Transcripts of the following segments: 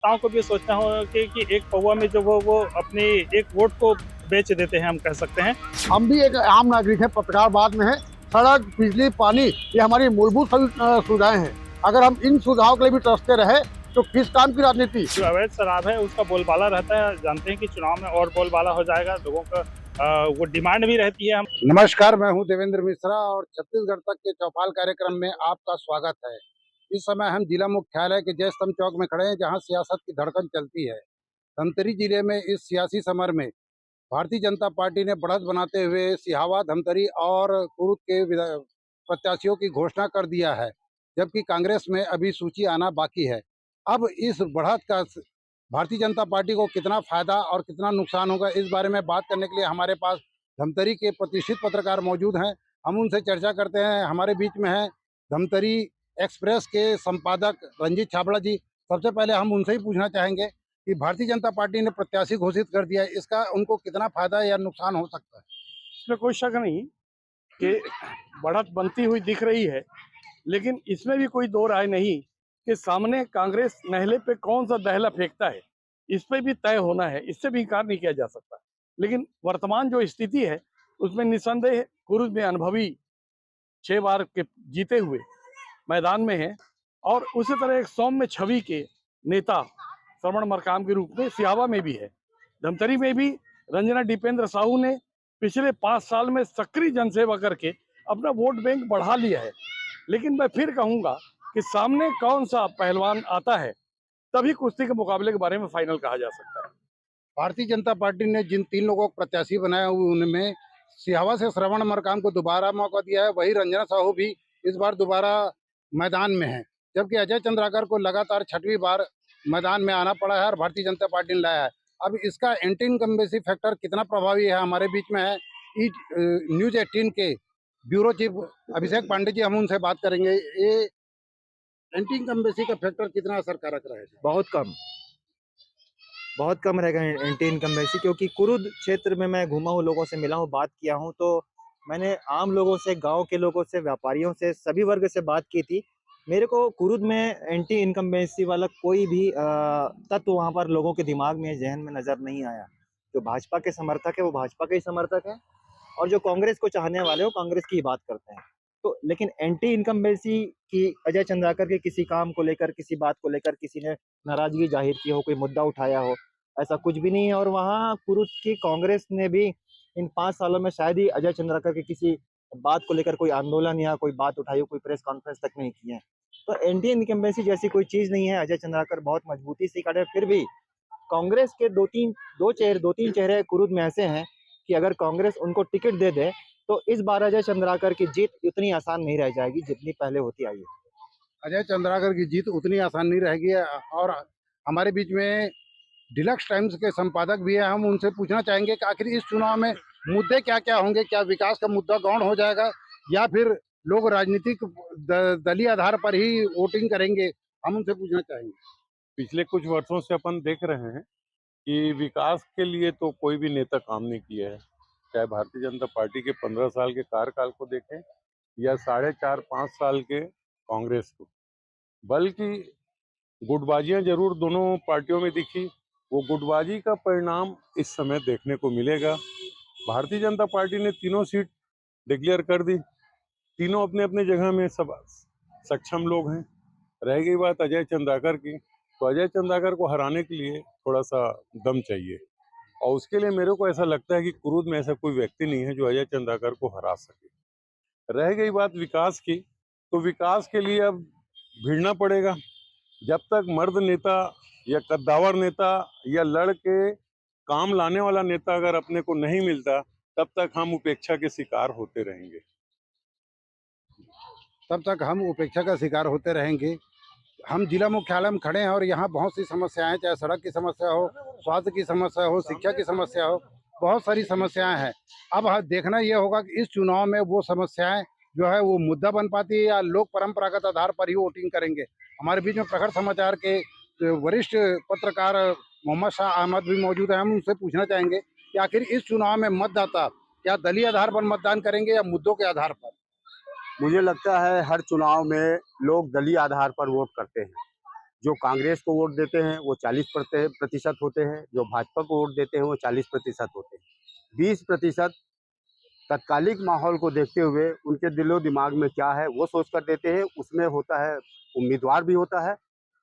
नेताओं को भी सोचना होगा कि एक पौवा में जो वो अपनी एक वोट को बेच देते हैं, हम कह सकते हैं। हम भी एक आम नागरिक हैं, पत्रकार बाद में है। सड़क, बिजली, पानी ये हमारी मूलभूत सुविधाएं हैं। अगर हम इन सुविधाओं के लिए भी तरसते रहे तो किस काम की राजनीति। जो अवैध शराब है उसका बोलबाला रहता है, जानते हैं कि चुनाव में और बोलबाला हो जाएगा, लोगों का वो डिमांड भी रहती है। हम नमस्कार, मैं हूं देवेंद्र मिश्रा और छत्तीसगढ़ तक के चौपाल कार्यक्रम में आपका स्वागत है। इस समय हम जिला मुख्यालय के जय स्तंभ चौक में खड़े हैं, जहां सियासत की धड़कन चलती है। धमतरी जिले में इस सियासी समर में भारतीय जनता पार्टी ने बढ़त बनाते हुए सिहावा, धमतरी और कुरुद के प्रत्याशियों की घोषणा कर दिया है, जबकि कांग्रेस में अभी सूची आना बाकी है। अब इस बढ़त का भारतीय जनता पार्टी को कितना फायदा और कितना नुकसान होगा, इस बारे में बात करने के लिए हमारे पास धमतरी के प्रतिष्ठित पत्रकार मौजूद हैं। हम उनसे चर्चा करते हैं। हमारे बीच में है धमतरी एक्सप्रेस के संपादक रंजीत छाबड़ा जी। सबसे पहले हम उनसे ही पूछना चाहेंगे कि भारतीय जनता पार्टी ने प्रत्याशी घोषित कर दिया है, इसका उनको कितना फायदा या नुकसान हो सकता है? इसमें कोई शक नहीं कि बढ़त बनती हुई दिख रही है, लेकिन इसमें भी कोई दो राय नहीं कि सामने कांग्रेस नहले पे कौन सा दहला फेंकता है, इस पे भी तय होना है। इससे भी इनकार नहीं किया जा सकता। लेकिन वर्तमान जो स्थिति है उसमें निसंदेह कुरुद में अनुभवी 6 बार के जीते हुए मैदान में है, और उसी तरह एक सौम्य छवि के नेता श्रवण मरकाम के रूप में सियावा में भी है। धमतरी में भी रंजना दीपेंद्र साहू ने पिछले 5 साल में सक्रिय जनसेवा करके अपना वोट बैंक बढ़ा लिया है। लेकिन मैं फिर कहूंगा कि सामने कौन सा पहलवान आता है, तभी कुश्ती के मुकाबले के बारे में फाइनल कहा जा सकता है। भारतीय जनता पार्टी ने जिन 3 लोगों को प्रत्याशी बनाया हुए, उनमें सिहावा से श्रवण मरकाम को दोबारा मौका दिया है। वही रंजना साहू भी इस बार दोबारा मैदान में है, जबकि अजय चंद्राकर को लगातार 6वीं बार मैदान में आना पड़ा है और भारतीय जनता पार्टी ने लाया है। अब इसका एंटी इनकम्बेंसी फैक्टर कितना प्रभावी है, हमारे बीच में है न्यूज 18 के ब्यूरो चीफ अभिषेक पांडे जी। हम उनसे बात करेंगे। ये एंटी इनकम्बेंसी का फैक्टर कितना असरकारक रहेगा? बहुत कम रहेगा एंटी इनकम्बेंसी, क्योंकि कुरुद क्षेत्र में मैं घूमा हूँ, लोगों से मिला हूँ, बात किया हूँ। तो मैंने आम लोगों से, गांव के लोगों से, व्यापारियों से, सभी वर्ग से बात की थी। मेरे को कुरुद में एंटी इनकम्बेंसी वाला कोई भी तत्व वहाँ पर लोगों के दिमाग में, जहन में नजर नहीं आया। जो भाजपा के समर्थक है वो भाजपा के ही समर्थक है, और जो कांग्रेस को चाहने वाले हो कांग्रेस की ही बात करते हैं। तो लेकिन एंटी इनकम्बेंसी की अजय चंद्राकर के किसी काम को लेकर, किसी बात को लेकर किसी ने नाराजगी जाहिर की हो, कोई मुद्दा उठाया हो, ऐसा कुछ भी नहीं है। और वहाँ कुरुद की कांग्रेस ने भी इन 5 सालों में शायद ही अजय चंद्राकर की किसी बात को लेकर कोई आंदोलन या कोई बात उठाई हो, कोई प्रेस कॉन्फ्रेंस तक नहीं की है। तो एंटी इनकम्बेंसी जैसी कोई चीज नहीं है। अजय चंद्राकर बहुत मजबूती से खड़े, फिर भी कांग्रेस के दो तीन चेहरे कुरुद में ऐसे हैं कि अगर कांग्रेस उनको टिकट दे दे तो इस बार अजय चंद्राकर की जीत उतनी आसान नहीं रह जाएगी जितनी पहले होती आई है। अजय चंद्राकर की जीत उतनी आसान नहीं रहेगी। और हमारे बीच में डिलक्स टाइम्स के संपादक भी है। हम उनसे पूछना चाहेंगे कि आखिर इस चुनाव में मुद्दे क्या क्या होंगे। क्या विकास का मुद्दा गौण हो जाएगा या फिर लोग राजनीतिक दलीय आधार पर ही वोटिंग करेंगे? हम उनसे पूछना चाहेंगे। पिछले कुछ वर्षों से अपन देख रहे हैं कि विकास के लिए तो कोई भी नेता काम नहीं किया है। चाहे भारतीय जनता पार्टी के 15 साल के कार्यकाल को देखें या 4.5-5 साल के कांग्रेस को, बल्कि गुटबाजियां जरूर दोनों पार्टियों में दिखी। वो गुटबाजी का परिणाम इस समय देखने को मिलेगा। भारतीय जनता पार्टी ने तीनों सीट डिक्लेयर कर दी, तीनों अपने अपने जगह में सब सक्षम लोग हैं। रह गई बात अजय चंद्राकर की, तो अजय चंद्राकर को हराने के लिए थोड़ा सा दम चाहिए, और उसके लिए मेरे को ऐसा लगता है कि कुरुद में ऐसा कोई व्यक्ति नहीं है जो अजय चंद्राकर को हरा सके। रह गई बात विकास की, तो विकास के लिए अब भिड़ना पड़ेगा। जब तक मर्द नेता या कद्दावर नेता या लड़ के काम लाने वाला नेता अगर अपने को नहीं मिलता, तब तक हम उपेक्षा के शिकार होते रहेंगे। तब तक हम उपेक्षा का शिकार होते रहेंगे। हम जिला मुख्यालय में खड़े हैं और यहाँ बहुत सी समस्याएं, चाहे सड़क की समस्या हो, स्वास्थ्य की समस्या हो, शिक्षा की समस्या हो, बहुत सारी समस्याएं हैं। अब देखना यह होगा कि इस चुनाव में वो समस्याएं जो है वो मुद्दा बन पाती है या लोग परंपरागत आधार पर ही वोटिंग करेंगे। हमारे बीच में प्रखर समाचार के वरिष्ठ पत्रकार मोहम्मद शाह अहमद भी मौजूद है। हम उनसे पूछना चाहेंगे कि आखिर इस चुनाव में मतदाता क्या दलीय आधार पर मतदान करेंगे या मुद्दों के आधार पर? मुझे लगता है हर चुनाव में लोग दलीय आधार पर वोट करते हैं। जो कांग्रेस को वोट देते हैं वो 40% होते हैं, जो भाजपा को वोट देते हैं वो 40% होते हैं। 20% तत्कालिक माहौल को देखते हुए उनके दिलो दिमाग में क्या है वो सोच कर देते हैं। उसमें होता है उम्मीदवार भी होता है,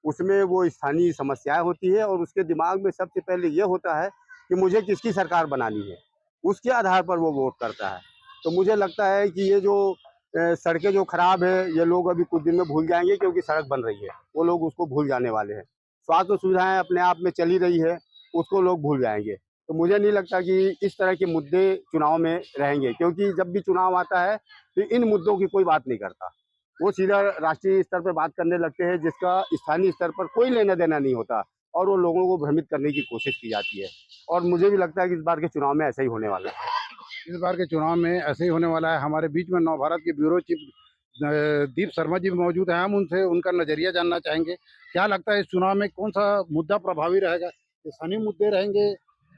उसमें वो स्थानीय समस्याएं होती है और उसके दिमाग में सबसे पहले ये होता है कि मुझे किसकी सरकार बनानी है, उसके आधार पर वो वोट करता है। तो मुझे लगता है कि ये जो सड़कें जो खराब है ये लोग अभी कुछ दिन में भूल जाएंगे, क्योंकि सड़क बन रही है, वो लोग उसको भूल जाने वाले हैं। स्वास्थ्य सुविधाएं अपने आप में चली रही है, उसको लोग भूल जाएंगे। तो मुझे नहीं लगता कि इस तरह के मुद्दे चुनाव में रहेंगे, क्योंकि जब भी चुनाव आता है तो इन मुद्दों की कोई बात नहीं करता। वो सीधा राष्ट्रीय स्तर पर बात करने लगते हैं, जिसका स्थानीय स्तर पर कोई लेना देना नहीं होता और वो लोगों को भ्रमित करने की कोशिश की जाती है। और मुझे भी लगता है कि इस बार के चुनाव में ऐसा ही होने वाला है। इस बार के चुनाव में ऐसे ही होने वाला है। हमारे बीच में नवभारत के ब्यूरो चीफ दीप शर्मा जी मौजूद हैं। हम उनसे उनका नजरिया जानना चाहेंगे। क्या लगता है इस चुनाव में कौन सा मुद्दा प्रभावी रहेगा? स्थानीय मुद्दे रहेंगे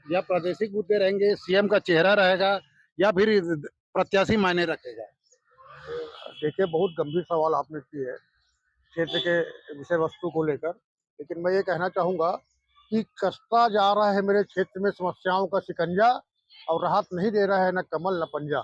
या प्रादेशिक मुद्दे रहेंगे? सीएम का चेहरा रहेगा या फिर प्रत्याशी मायने रखेगा? देखिए, बहुत गंभीर सवाल आपने किए है क्षेत्र के विषय वस्तु को लेकर। लेकिन मैं ये कहना चाहूँगा कि कसता जा रहा है मेरे क्षेत्र में समस्याओं का शिकंजा और राहत नहीं दे रहा है न कमल न पंजा।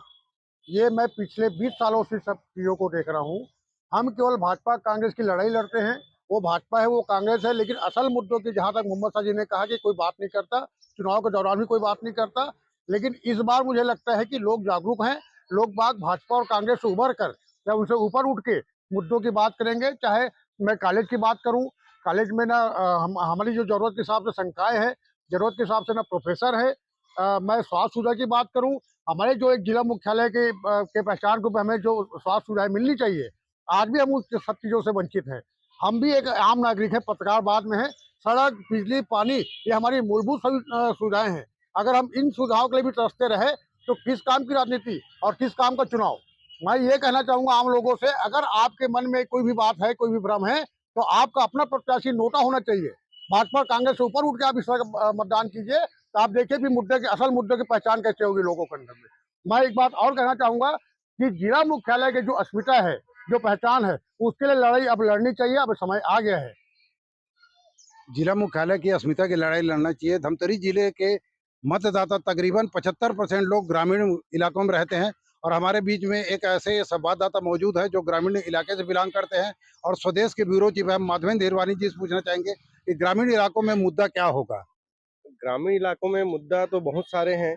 ये मैं पिछले 20 सालों से सब चीज़ों को देख रहा हूँ। हम केवल भाजपा कांग्रेस की लड़ाई लड़ते हैं, वो भाजपा है वो कांग्रेस है, लेकिन असल मुद्दों की जहाँ तक मोहम्मद शाह जी ने कहा कि कोई बात नहीं करता, चुनाव के दौरान भी कोई बात नहीं करता। लेकिन इस बार मुझे लगता है कि लोग जागरूक हैं, लोग बाग भाजपा और कांग्रेस से उभर कर या उनसे ऊपर उठ के मुद्दों की बात करेंगे। चाहे मैं कॉलेज की बात करूँ, कॉलेज में ना हमारी जो ज़रूरत के हिसाब से संकाय है, ज़रूरत के हिसाब से ना प्रोफेसर है। मैं स्वास्थ्य सुविधा की बात करूँ, हमारे जो एक जिला मुख्यालय के पहचान रूप में हमें जो स्वास्थ्य सुविधाएं मिलनी चाहिए, आज भी हम उस सब चीज़ों से वंचित हैं। हम भी एक आम नागरिक हैं, पत्रकार बाद में है। सड़क, बिजली, पानी ये हमारी मूलभूत सुविधाएं हैं। अगर हम इन सुविधाओं के लिए भी तरसते रहे तो किस काम की राजनीति और किस काम का चुनाव? मैं ये कहना चाहूँगा आम लोगों से, अगर आपके मन में कोई भी बात है, कोई भी भ्रम है, तो आपका अपना प्रत्याशी नोटा होना चाहिए। भाजपा कांग्रेस से ऊपर उठ के आप इस तरह मतदान कीजिए, तो आप देखिए कि मुद्दे के असल मुद्दे की पहचान कैसे होगी लोगों के अंदर में। मैं एक बात और कहना चाहूँगा कि जिला मुख्यालय की जो अस्मिता है, जो पहचान है, उसके लिए लड़ाई अब लड़नी चाहिए, अब समय आ गया है। जिला मुख्यालय की अस्मिता की लड़ाई लड़ना चाहिए। धमतरी जिले के मतदाता तकरीबन 75% लोग ग्रामीण इलाकों में रहते हैं और हमारे बीच में एक ऐसे संवाददाता मौजूद है जो ग्रामीण इलाके से बिलोंग करते हैं और स्वदेश के ब्यूरो चीफ है माधवेंद्र हिरवानी जी से पूछना चाहेंगे कि ग्रामीण इलाकों में मुद्दा क्या होगा? ग्रामीण इलाकों में मुद्दा तो बहुत सारे हैं।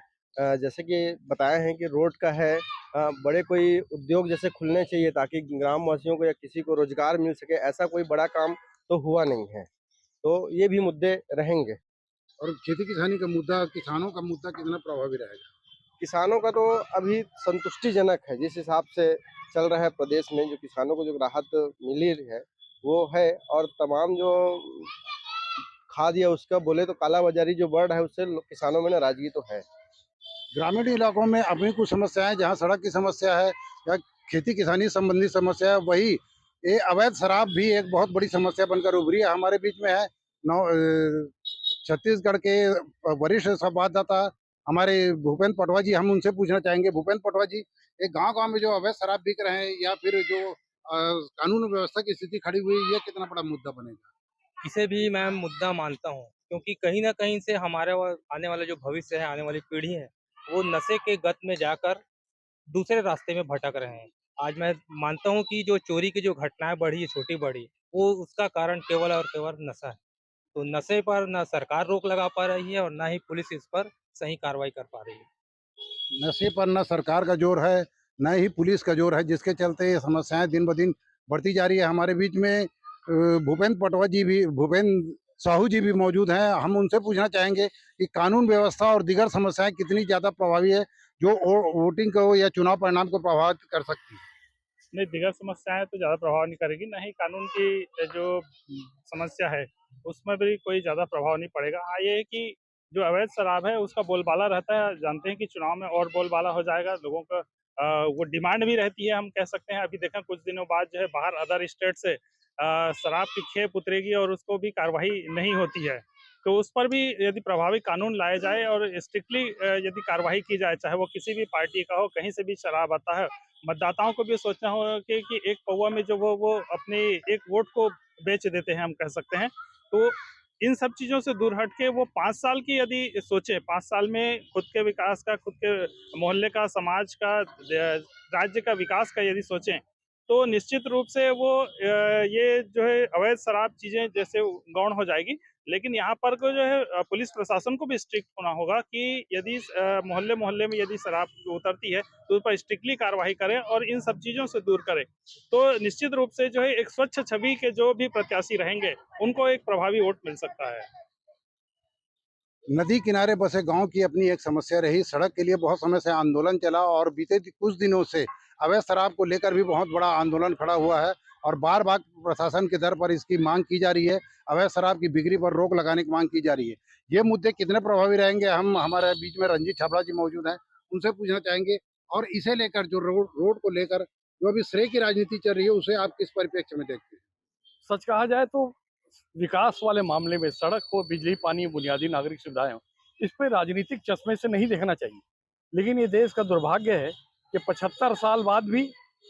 जैसे कि बताया है कि रोड का है, बड़े कोई उद्योग जैसे खुलने चाहिए ताकि ग्रामवासियों को या किसी को रोजगार मिल सके। ऐसा कोई बड़ा काम तो हुआ नहीं है, तो ये भी मुद्दे रहेंगे। और खेती किसानी का मुद्दा, किसानों का मुद्दा कितना प्रभावी रहेगा? किसानों का तो अभी संतुष्टिजनक है, जिस हिसाब से चल रहा है प्रदेश में, जो किसानों को जो राहत मिली है वो है। और तमाम जो खाद या उसका बोले तो कालाबाजारी जो बढ़ रहा है उससे किसानों में नाराजगी तो है। ग्रामीण इलाकों में अभी कुछ समस्याएं, जहां सड़क की समस्या है या खेती किसानी संबंधी समस्या है, वही ये अवैध शराब भी एक बहुत बड़ी समस्या बनकर उभरी है। हमारे बीच में है छत्तीसगढ़ के वरिष्ठ संवाददाता हमारे भूपेंद्र पटवा जी। हम उनसे पूछना चाहेंगे, भूपेंद्र पटवा जी, एक गांव में जो अवैध शराब बिक रहे हैं या फिर जो कानून व्यवस्था की स्थिति खड़ी हुई, ये कितना बड़ा मुद्दा बनेगा? इसे भी मैं मुद्दा मानता हूँ, क्योंकि कहीं न कहीं से हमारे आने वाला जो भविष्य है, आने वाली पीढ़ी है, वो नशे के गत में जाकर दूसरे रास्ते में भटक रहे हैं। आज मैं मानता हूँ कि जो चोरी की जो घटनाएँ बढ़ी, छोटी-बड़ी, वो उसका कारण केवल और केवल नशा है। तो नशे पर ना सरकार रोक लगा पा रही है और ना ही पुलिस इस पर सही कार्रवाई कर पा रही है। नशे पर न सरकार का जोर है, न ही पुलिस का जोर है, जिसके चलते ये समस्याएं दिन ब दिन बढ़ती जा रही है। हमारे बीच में भूपेंद्र साहू जी भी मौजूद हैं। हम उनसे पूछना चाहेंगे कि कानून व्यवस्था और दीगर समस्याएं कितनी ज़्यादा प्रभावी है, जो वोटिंग को या चुनाव परिणाम को प्रभावित कर सकती है? नहीं, दीगर समस्याएं तो ज़्यादा प्रभाव नहीं करेगी, ना ही कानून की जो समस्या है उसमें भी कोई ज़्यादा प्रभाव नहीं पड़ेगा। हाँ, ये है कि जो अवैध शराब है उसका बोलबाला रहता है। जानते हैं कि चुनाव में और बोलबाला हो जाएगा, लोगों का वो डिमांड भी रहती है, हम कह सकते हैं। अभी देखें कुछ दिनों बाद जो है बाहर अदर स्टेट से शराब की खेप उतरेगी और उसको भी कार्रवाई नहीं होती है। तो उस पर भी यदि प्रभावी कानून लाए जाए और स्ट्रिक्टली यदि कार्रवाई की जाए, चाहे वो किसी भी पार्टी का हो, कहीं से भी शराब आता है, मतदाताओं को भी सोचना होगा कि एक पौवा में जो वो अपनी एक वोट को बेच देते हैं, हम कह सकते हैं। तो इन सब चीज़ों से दूर हट के वो 5 साल की यदि सोचें, 5 साल में खुद के विकास का, खुद के मोहल्ले का, समाज का, राज्य का विकास का यदि सोचें, तो निश्चित रूप से वो ये जो है अवैध शराब चीज़ें जैसे गौण हो जाएगी। लेकिन यहाँ पर को जो है पुलिस प्रशासन को भी स्ट्रिक्ट होना होगा कि यदि मोहल्ले-मोहल्ले में यदि शराब उतरती है, तो उस पर स्ट्रिक्टली कार्रवाई करें और इन सब चीज़ों से दूर करें। तो निश्चित रूप से जो है एक स्वच्छ छवि के जो भी प्रत्याशी रहेंगे, उनको एक प्रभावी वोट मिल सकता है। नदी किनारे बसे गांव की अपनी एक समस्या रही। सड़क के लिए बहुत समय से आंदोलन चला और बीते कुछ दिनों से अवैध शराब को लेकर भी बहुत बड़ा आंदोलन खड़ा हुआ है और बार-बार प्रशासन के दर पर इसकी मांग की जा रही है। अवैध शराब की बिक्री पर रोक लगाने की मांग की जा रही है। ये मुद्दे कितने प्रभावी रहेंगे, हम हमारे बीच में रंजीत छाबड़ा जी मौजूद हैं, उनसे पूछना चाहेंगे। और इसे लेकर जो रोड को लेकर जो अभी श्रेय की राजनीति चल रही है, उसे आप किस परिप्रेक्ष्य में देखते हैं? सच कहा जाए तो विकास वाले मामले में सड़क हो, बिजली, पानी, बुनियादी नागरिक सुविधाएं हो, इस पे राजनीतिक चश्मे से नहीं देखना चाहिए। लेकिन ये देश का दुर्भाग्य है कि 75 साल बाद भी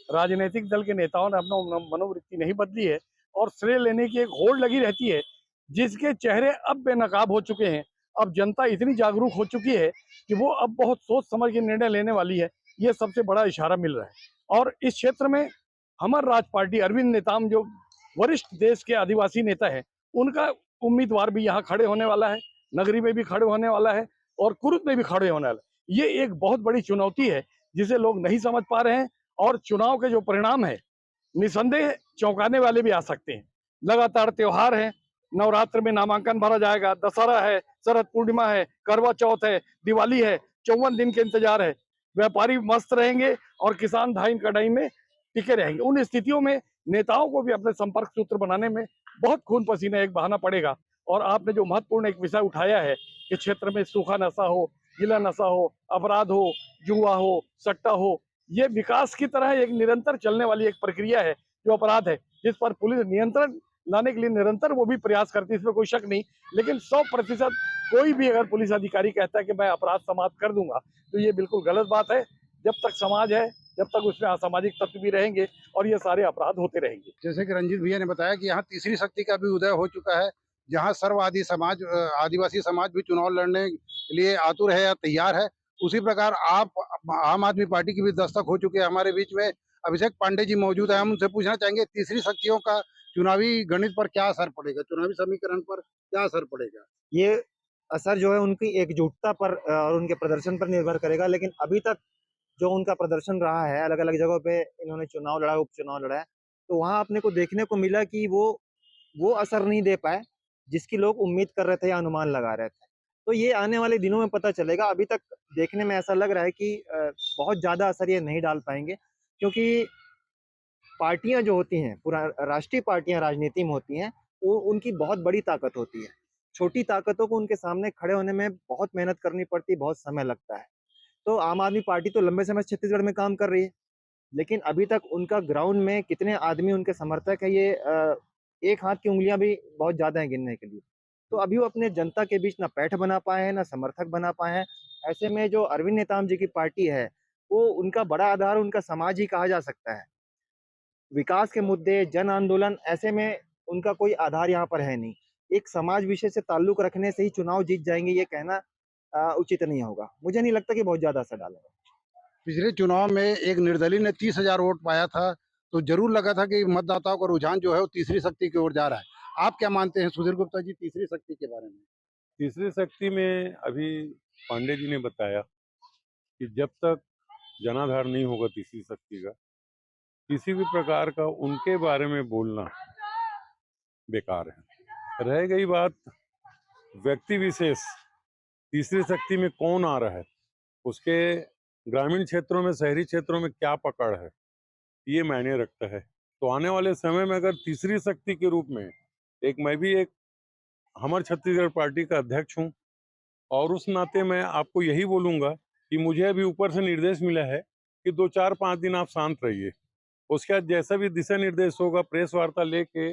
राजनीतिक दल के नेताओं ने अपना मनोवृत्ति नहीं बदली है और श्रेय लेने की एक होड़ लगी रहती है, जिसके चेहरे अब बेनकाब हो चुके हैं। अब जनता इतनी जागरूक हो चुकी है कि वो अब बहुत सोच समझ के निर्णय लेने वाली है। ये सबसे बड़ा इशारा मिल रहा है। और इस क्षेत्र में हमर राज पार्टी अरविंद नेताम जो वरिष्ठ देश के आदिवासी नेता हैं, उनका उम्मीदवार भी यहाँ खड़े होने वाला है, नगरी में भी खड़े होने वाला है और कुरुद में भी खड़े होने वाला है। ये एक बहुत बड़ी चुनौती है जिसे लोग नहीं समझ पा रहे हैं और चुनाव के जो परिणाम है निसंदेह चौंकाने वाले भी आ सकते हैं। लगातार त्योहार है, नवरात्र में नामांकन भरा जाएगा, दशहरा है, शरद पूर्णिमा है, करवा चौथ है, दिवाली है, 54 दिन के इंतजार है। व्यापारी मस्त रहेंगे और किसान धाइन कटाई में टिके रहेंगे। उन स्थितियों में नेताओं को भी अपने संपर्क सूत्र बनाने में बहुत खून पसीना एक बहाना पड़ेगा। और आपने जो महत्वपूर्ण एक विषय उठाया है कि क्षेत्र में सूखा नशा हो, गीला नशा हो, अपराध हो, जुआ हो, सट्टा हो, ये विकास की तरह एक निरंतर चलने वाली एक प्रक्रिया है जो अपराध है, जिस पर पुलिस नियंत्रण लाने के लिए निरंतर वो भी प्रयास करती है, इसमें कोई शक नहीं। लेकिन 100% कोई भी अगर पुलिस अधिकारी कहता है कि मैं अपराध समाप्त कर दूंगा, तो ये बिल्कुल गलत बात है। जब तक समाज है, जब तक उसमें असामाजिक तत्व भी रहेंगे और ये सारे अपराध होते रहेंगे। जैसे कि रंजीत भैया ने बताया कि यहाँ तीसरी शक्ति का भी उदय हो चुका है, जहाँ सर्ववादी समाज आदिवासी समाज भी चुनाव लड़ने के लिए आतुर है या तैयार है। उसी प्रकार आप आम आदमी पार्टी की भी दस्तक हो चुके हैं। हमारे बीच में अभिषेक पांडे जी मौजूद हैं, हम उनसे पूछना चाहेंगे तीसरी शक्तियों का चुनावी गणित पर क्या असर पड़ेगा, चुनावी समीकरण पर क्या असर पड़ेगा? ये असर जो है उनकी एकजुटता पर और उनके प्रदर्शन पर निर्भर करेगा। लेकिन अभी तक जो उनका प्रदर्शन रहा है, अलग-अलग जगहों पे इन्होंने चुनाव लड़ा, उपचुनाव लड़ा है, तो वहाँ अपने को देखने को मिला कि वो असर नहीं दे पाए, जिसकी लोग उम्मीद कर रहे थे या अनुमान लगा रहे थे। तो ये आने वाले दिनों में पता चलेगा। अभी तक देखने में ऐसा लग रहा है कि बहुत ज़्यादा असर ये नहीं डाल पाएँगे, क्योंकि पार्टियाँ जो होती हैं, पूरा राष्ट्रीय पार्टियाँ राजनीति में होती हैं, वो उनकी बहुत बड़ी ताकत होती है। छोटी ताकतों को उनके सामने खड़े होने में बहुत मेहनत करनी पड़ती है, बहुत समय लगता है। तो आम आदमी पार्टी तो लंबे समय से छत्तीसगढ़ में काम कर रही है, लेकिन अभी तक उनका ग्राउंड में कितने आदमी उनके समर्थक हैं, ये एक हाथ की उँगलियाँ भी बहुत ज़्यादा हैं गिनने के लिए। तो अभी वो अपने जनता के बीच ना पैठ बना पाए हैं, ना समर्थक बना पाए हैं। ऐसे में जो अरविंद नेताम जी की पार्टी है, वो उनका बड़ा आधार उनका समाज ही कहा जा सकता है। विकास के मुद्दे, जन आंदोलन, ऐसे में उनका कोई आधार यहाँ पर है नहीं। एक समाज विषय से ताल्लुक रखने से ही चुनाव जीत जाएँगे, ये कहना उचित नहीं होगा। मुझे नहीं लगता कि बहुत ज़्यादा असर डालेगा। पिछले चुनाव में एक निर्दलीय ने 30,000 वोट पाया था, तो ज़रूर लगा था कि मतदाताओं का रुझान जो है वो तीसरी शक्ति की ओर जा रहा है। आप क्या मानते हैं सुधीर गुप्ता जी तीसरी शक्ति के बारे में? तीसरी शक्ति में अभी पांडे जी ने बताया कि जब तक जनाधार नहीं होगा तीसरी शक्ति का, किसी भी प्रकार का उनके बारे में बोलना बेकार है। रह गई बात व्यक्ति विशेष, तीसरी शक्ति में कौन आ रहा है, उसके ग्रामीण क्षेत्रों में, शहरी क्षेत्रों में क्या पकड़ है, ये मायने रखता है। तो आने वाले समय में अगर तीसरी शक्ति के रूप में मैं भी एक हमर छत्तीसगढ़ पार्टी का अध्यक्ष हूँ और उस नाते मैं आपको यही बोलूँगा कि मुझे अभी ऊपर से निर्देश मिला है कि 2, 4, 5 दिन आप शांत रहिए। उसके बाद जैसा भी दिशा निर्देश होगा, प्रेस वार्ता लेके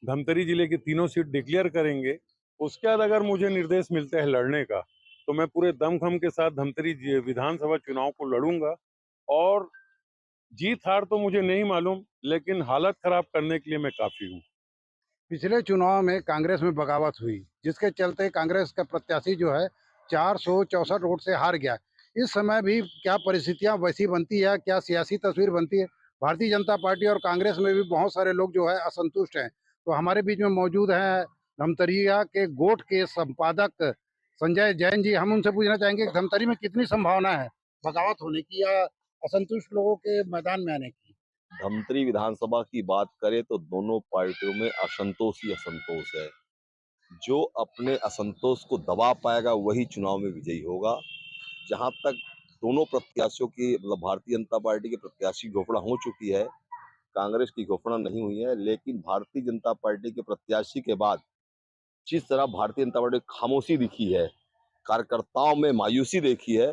धमतरी जिले की तीनों सीट डिक्लेयर करेंगे। उसके बाद अगर मुझे निर्देश मिलते हैं लड़ने का तो मैं पूरे दमखम के साथ धमतरी विधानसभा चुनाव को लड़ूंगा। और जीत हार तो मुझे नहीं मालूम, लेकिन हालत खराब करने के लिए मैं काफी हूँ। पिछले चुनाव में कांग्रेस में बगावत हुई, जिसके चलते कांग्रेस का प्रत्याशी जो है 464 वोट से हार गया। इस समय भी क्या परिस्थितियां वैसी बनती है, क्या सियासी तस्वीर बनती है? भारतीय जनता पार्टी और कांग्रेस में भी बहुत सारे लोग जो है असंतुष्ट हैं। तो हमारे बीच में मौजूद हैं धमतरिया के गोट के संपादक संजय जैन जी। हम उनसे पूछना चाहेंगे कि धमतरी में कितनी संभावना है बगावत होने की या असंतुष्ट लोगों के मैदान में आने की? धमतरी विधानसभा की बात करें तो दोनों पार्टियों में असंतोष ही असंतोष है। जो अपने असंतोष को दबा पाएगा वही चुनाव में विजयी होगा। जहां तक दोनों प्रत्याशियों की मतलब भारतीय जनता पार्टी के प्रत्याशी की घोषणा हो चुकी है, कांग्रेस की घोषणा नहीं हुई है, लेकिन भारतीय जनता पार्टी के प्रत्याशी के बाद जिस तरह भारतीय जनता पार्टी को खामोशी दिखी है, कार्यकर्ताओं में मायूसी देखी है,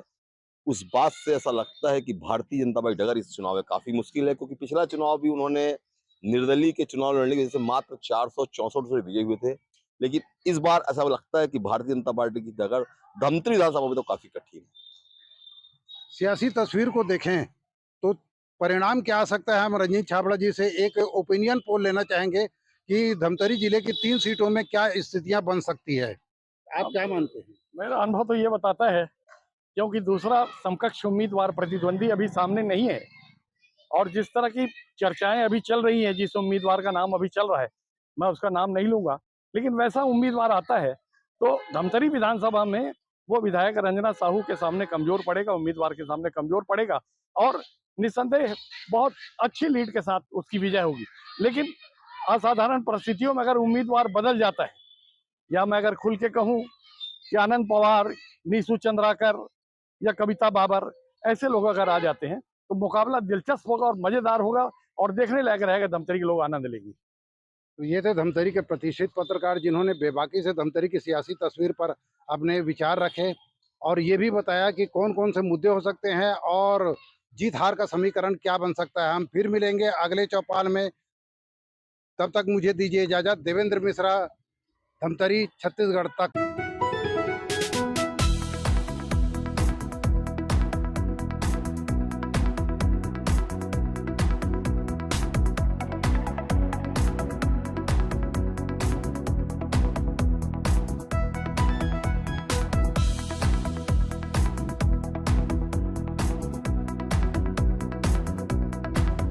उस बात से ऐसा लगता है कि भारतीय जनता पार्टी डगर इस चुनाव में काफी मुश्किल है। क्योंकि पिछला चुनाव भी उन्होंने निर्दलीय के चुनाव लड़ने की वजह से मात्र 464 से विजयी हुए थे, लेकिन इस बार ऐसा लगता है कि भारतीय जनता पार्टी की डगर धमतरी विधानसभा में तो काफी कठिन है। सियासी तस्वीर को देखें तो परिणाम क्या आ सकता है? हम रंजीत छाबड़ा जी से एक ओपिनियन पोल लेना चाहेंगे कि धमतरी जिले की 3 सीटों में क्या स्थितियां बन सकती है? आप क्या मानते हैं? मेरा अनुभव तो ये बताता है, क्योंकि दूसरा समकक्ष उम्मीदवार प्रतिद्वंदी अभी सामने नहीं है, और जिस तरह की चर्चाएं अभी चल रही हैं, जिस उम्मीदवार का नाम अभी चल रहा है, मैं उसका नाम नहीं लूंगा, लेकिन वैसा उम्मीदवार आता है तो धमतरी विधानसभा में वो विधायक रंजना साहू के सामने कमजोर पड़ेगा, उम्मीदवार के सामने कमजोर पड़ेगा, और निस्संदेह बहुत अच्छी लीड के साथ उसकी विजय होगी। लेकिन असाधारण परिस्थितियों में अगर उम्मीदवार बदल जाता है, या मैं अगर खुल के कहूँ कि आनंद पवार, नीसू चंद्राकर या कविता बाबर, ऐसे लोग अगर आ जाते हैं तो मुकाबला दिलचस्प होगा और मजेदार होगा, और देखने लायक रहेगा। धमतरी के लोग आनंद लेंगे। तो ये थे धमतरी के प्रतिष्ठित पत्रकार, जिन्होंने बेबाकी से धमतरी की सियासी तस्वीर पर अपने विचार रखे और ये भी बताया कि कौन-कौन से मुद्दे हो सकते हैं और जीत-हार का समीकरण क्या बन सकता है। हम फिर मिलेंगे अगले चौपाल में, तब तक मुझे दीजिए इजाज़त। देवेंद्र मिश्रा, धमतरी, छत्तीसगढ़ तक।